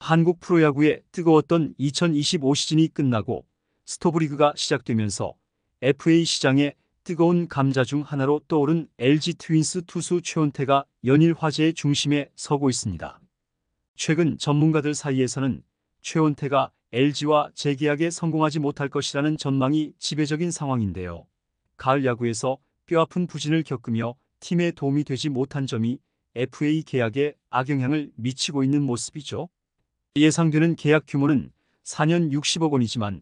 한국 프로야구의 뜨거웠던 2025 시즌이 끝나고 스토브리그가 시작되면서 FA 시장에 뜨거운 감자 중 하나로 떠오른 LG 트윈스 투수 최원태가 연일 화제의 중심에 서고 있습니다. 최근 전문가들 사이에서는 최원태가 LG와 재계약에 성공하지 못할 것이라는 전망이 지배적인 상황인데요. 가을 야구에서 뼈아픈 부진을 겪으며 팀에 도움이 되지 못한 점이 FA 계약에 악영향을 미치고 있는 모습이죠. 예상되는 계약 규모는 4년 60억 원이지만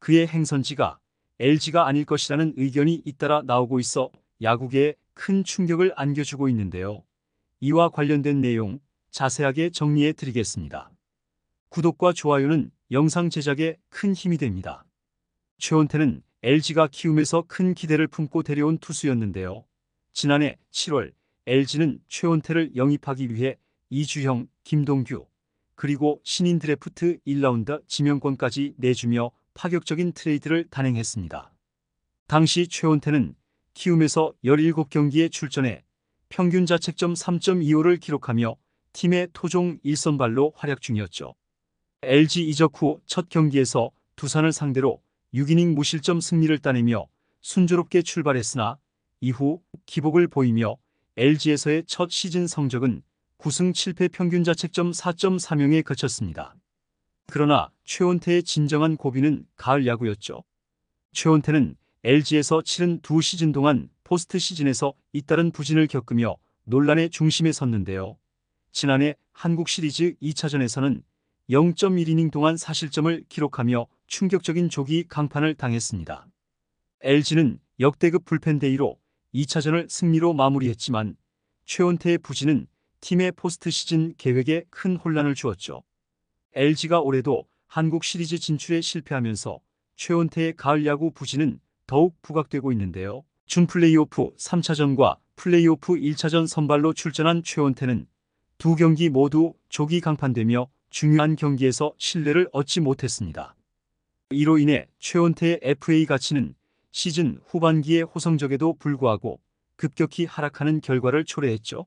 그의 행선지가 LG가 아닐 것이라는 의견이 잇따라 나오고 있어 야구계에 큰 충격을 안겨주고 있는데요. 이와 관련된 내용 자세하게 정리해 드리겠습니다. 구독과 좋아요는 영상 제작에 큰 힘이 됩니다. 최원태는 LG가 키움에서 큰 기대를 품고 데려온 투수였는데요. 지난해 7월 LG는 최원태를 영입하기 위해 이주형, 김동규, 그리고 신인 드래프트 1라운드 지명권까지 내주며 파격적인 트레이드를 단행했습니다. 당시 최원태는 키움에서 17경기에 출전해 평균 자책점 3.25를 기록하며 팀의 토종 1선발로 활약 중이었죠. LG 이적 후 첫 경기에서 두산을 상대로 6이닝 무실점 승리를 따내며 순조롭게 출발했으나 이후 기복을 보이며 LG에서의 첫 시즌 성적은 9승 7패 평균 자책점 4.30에 그쳤습니다. 그러나 최원태의 진정한 고비는 가을 야구였죠. 최원태는 LG에서 치른 두 시즌 동안 포스트 시즌에서 잇따른 부진을 겪으며 논란의 중심에 섰는데요. 지난해 한국 시리즈 2차전에서는 0.1이닝 동안 4실점을 기록하며 충격적인 조기 강판을 당했습니다. LG는 역대급 불펜 대위로 2차전을 승리로 마무리했지만 최원태의 부진은 팀의 포스트 시즌 계획에 큰 혼란을 주었죠. LG가 올해도 한국 시리즈 진출에 실패하면서 최원태의 가을 야구 부진은 더욱 부각되고 있는데요. 준 플레이오프 3차전과 플레이오프 1차전 선발로 출전한 최원태는 두 경기 모두 조기 강판되며 중요한 경기에서 신뢰를 얻지 못했습니다. 이로 인해 최원태의 FA 가치는 시즌 후반기의 호성적에도 불구하고 급격히 하락하는 결과를 초래했죠.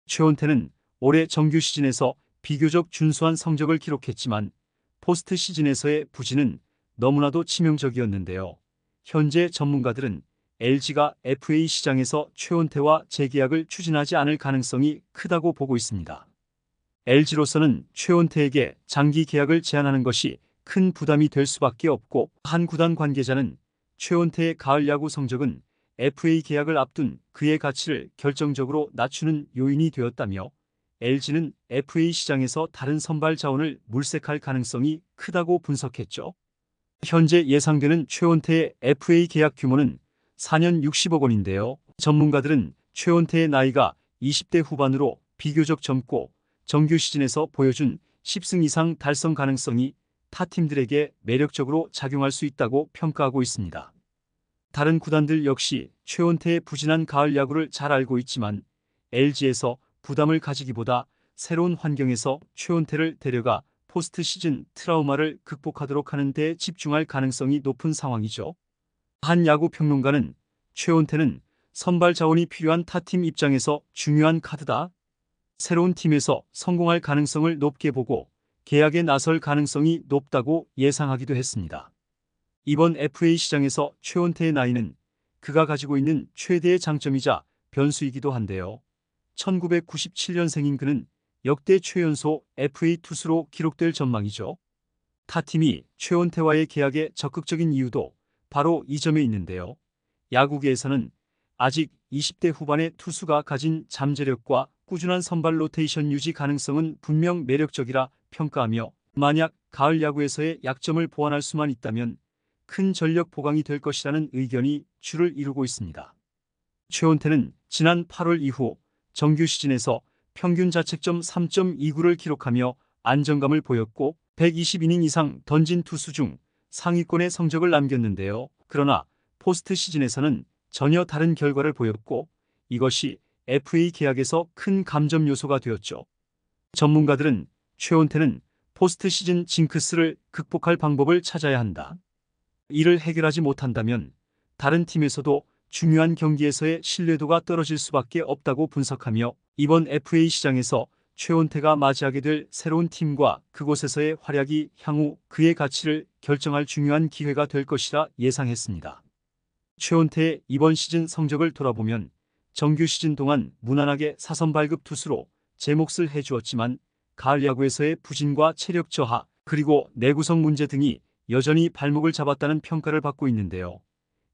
최원태는 올해 정규 시즌에서 비교적 준수한 성적을 기록했지만 포스트 시즌에서의 부진은 너무나도 치명적이었는데요. 현재 전문가들은 LG가 FA 시장에서 최원태와 재계약을 추진하지 않을 가능성이 크다고 보고 있습니다. LG로서는 최원태에게 장기 계약을 제안하는 것이 큰 부담이 될 수밖에 없고, 한 구단 관계자는 최원태의 가을 야구 성적은 FA 계약을 앞둔 그의 가치를 결정적으로 낮추는 요인이 되었다며 LG는 FA 시장에서 다른 선발 자원을 물색할 가능성이 크다고 분석했죠. 현재 예상되는 최원태의 FA 계약 규모는 4년 60억 원인데요. 전문가들은 최원태의 나이가 20대 후반으로 비교적 젊고 정규 시즌에서 보여준 10승 이상 달성 가능성이 타 팀들에게 매력적으로 작용할 수 있다고 평가하고 있습니다. 다른 구단들 역시 최원태의 부진한 가을 야구를 잘 알고 있지만 LG에서 부담을 가지기보다 새로운 환경에서 최원태를 데려가 포스트 시즌 트라우마를 극복하도록 하는 데 집중할 가능성이 높은 상황이죠. 한 야구 평론가는 최원태는 선발 자원이 필요한 타팀 입장에서 중요한 카드다. 새로운 팀에서 성공할 가능성을 높게 보고 계약에 나설 가능성이 높다고 예상하기도 했습니다. 이번 FA 시장에서 최원태의 나이는 그가 가지고 있는 최대의 장점이자 변수이기도 한데요. 1997년생인 그는 역대 최연소 FA 투수로 기록될 전망이죠. 타팀이 최원태와의 계약에 적극적인 이유도 바로 이 점에 있는데요. 야구계에서는 아직 20대 후반의 투수가 가진 잠재력과 꾸준한 선발 로테이션 유지 가능성은 분명 매력적이라 평가하며, 만약 가을 야구에서의 약점을 보완할 수만 있다면 큰 전력 보강이 될 것이라는 의견이 주를 이루고 있습니다. 최원태는 지난 8월 이후 정규 시즌에서 평균 자책점 3.29를 기록하며 안정감을 보였고 120이닝 이상 던진 투수 중 상위권의 성적을 남겼는데요. 그러나 포스트 시즌에서는 전혀 다른 결과를 보였고 이것이 FA 계약에서 큰 감점 요소가 되었죠. 전문가들은 최원태는 포스트 시즌 징크스를 극복할 방법을 찾아야 한다. 이를 해결하지 못한다면 다른 팀에서도 중요한 경기에서의 신뢰도가 떨어질 수밖에 없다고 분석하며 이번 FA 시장에서 최원태가 맞이하게 될 새로운 팀과 그곳에서의 활약이 향후 그의 가치를 결정할 중요한 기회가 될 것이라 예상했습니다. 최원태의 이번 시즌 성적을 돌아보면 정규 시즌 동안 무난하게 4선 발급 투수로 제 몫을 해주었지만 가을 야구에서의 부진과 체력 저하 그리고 내구성 문제 등이 여전히 발목을 잡았다는 평가를 받고 있는데요.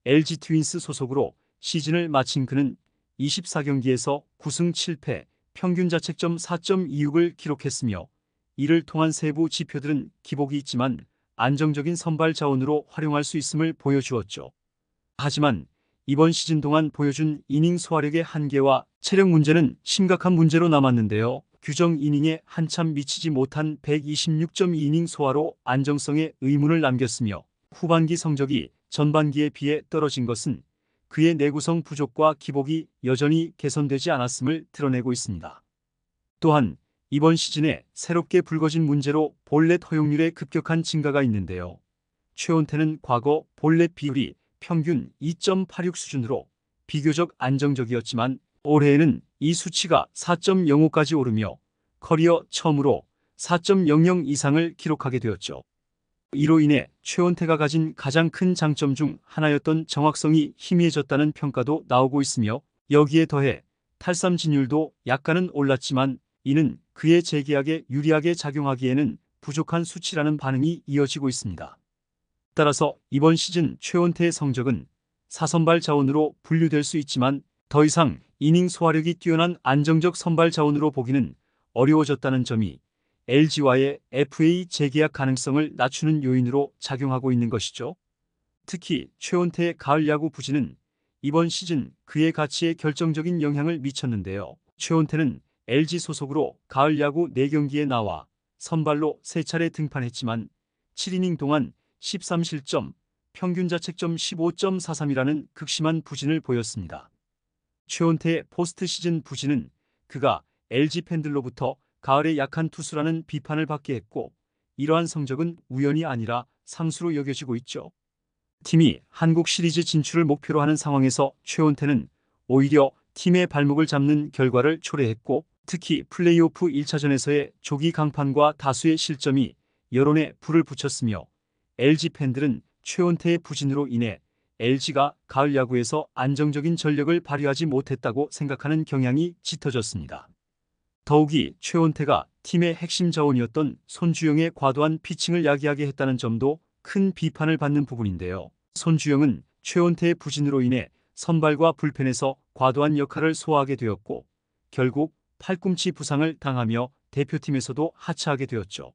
LG 트윈스 소속으로 시즌을 마친 그는 24경기에서 9승 7패, 평균 자책점 4.26을 기록했으며 이를 통한 세부 지표들은 기복이 있지만 안정적인 선발 자원으로 활용할 수 있음을 보여주었죠. 하지만 이번 시즌 동안 보여준 이닝 소화력의 한계와 체력 문제는 심각한 문제로 남았는데요. 규정 이닝에 한참 미치지 못한 126.2이닝 소화로 안정성에 의문을 남겼으며 후반기 성적이 전반기에 비해 떨어진 것은 그의 내구성 부족과 기복이 여전히 개선되지 않았음을 드러내고 있습니다. 또한 이번 시즌에 새롭게 불거진 문제로 볼넷 허용률의 급격한 증가가 있는데요. 최원태는 과거 볼넷 비율이 평균 2.86 수준으로 비교적 안정적이었지만 올해에는 이 수치가 4.05까지 오르며 커리어 처음으로 4.00 이상을 기록하게 되었죠. 이로 인해 최원태가 가진 가장 큰 장점 중 하나였던 정확성이 희미해졌다는 평가도 나오고 있으며 여기에 더해 탈삼 진율도 약간은 올랐지만 이는 그의 재계약에 유리하게 작용하기에는 부족한 수치라는 반응이 이어지고 있습니다. 따라서 이번 시즌 최원태의 성적은 4선발 자원으로 분류될 수 있지만 더 이상 이닝 소화력이 뛰어난 안정적 선발 자원으로 보기는 어려워졌다는 점이 LG와의 FA 재계약 가능성을 낮추는 요인으로 작용하고 있는 것이죠. 특히 최원태의 가을 야구 부진은 이번 시즌 그의 가치에 결정적인 영향을 미쳤는데요. 최원태는 LG 소속으로 가을 야구 4경기에 나와 선발로 3차례 등판했지만 7이닝 동안 13실점, 평균 자책점 15.43이라는 극심한 부진을 보였습니다. 최원태의 포스트 시즌 부진은 그가 LG 팬들로부터 가을에 약한 투수라는 비판을 받게 했고 이러한 성적은 우연이 아니라 상수로 여겨지고 있죠. 팀이 한국 시리즈 진출을 목표로 하는 상황에서 최원태는 오히려 팀의 발목을 잡는 결과를 초래했고 특히 플레이오프 1차전에서의 조기 강판과 다수의 실점이 여론에 불을 붙였으며 LG 팬들은 최원태의 부진으로 인해 LG가 가을 야구에서 안정적인 전력을 발휘하지 못했다고 생각하는 경향이 짙어졌습니다. 더욱이 최원태가 팀의 핵심 자원이었던 손주영의 과도한 피칭을 야기하게 했다는 점도 큰 비판을 받는 부분인데요. 손주영은 최원태의 부진으로 인해 선발과 불펜에서 과도한 역할을 소화하게 되었고 결국 팔꿈치 부상을 당하며 대표팀에서도 하차하게 되었죠.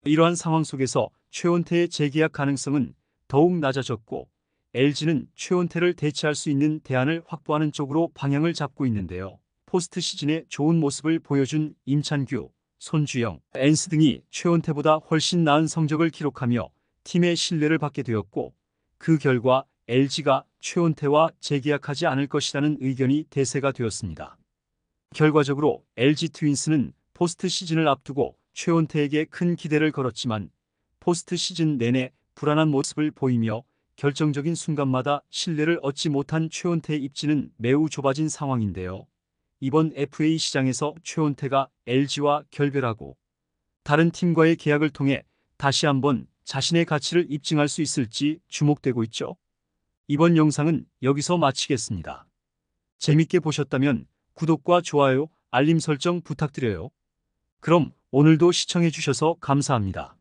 이러한 상황 속에서 최원태의 재계약 가능성은 더욱 낮아졌고 LG는 최원태를 대체할 수 있는 대안을 확보하는 쪽으로 방향을 잡고 있는데요. 포스트 시즌에 좋은 모습을 보여준 임찬규, 손주영, 엔스 등이 최원태보다 훨씬 나은 성적을 기록하며 팀의 신뢰를 받게 되었고 그 결과 LG가 최원태와 재계약하지 않을 것이라는 의견이 대세가 되었습니다. 결과적으로 LG 트윈스는 포스트 시즌을 앞두고 최원태에게 큰 기대를 걸었지만 포스트 시즌 내내 불안한 모습을 보이며 결정적인 순간마다 신뢰를 얻지 못한 최원태의 입지는 매우 좁아진 상황인데요. 이번 FA 시장에서 최원태가 LG와 결별하고 다른 팀과의 계약을 통해 다시 한번 자신의 가치를 입증할 수 있을지 주목되고 있죠. 이번 영상은 여기서 마치겠습니다. 재밌게 보셨다면 구독과 좋아요, 알림 설정 부탁드려요. 그럼 오늘도 시청해주셔서 감사합니다.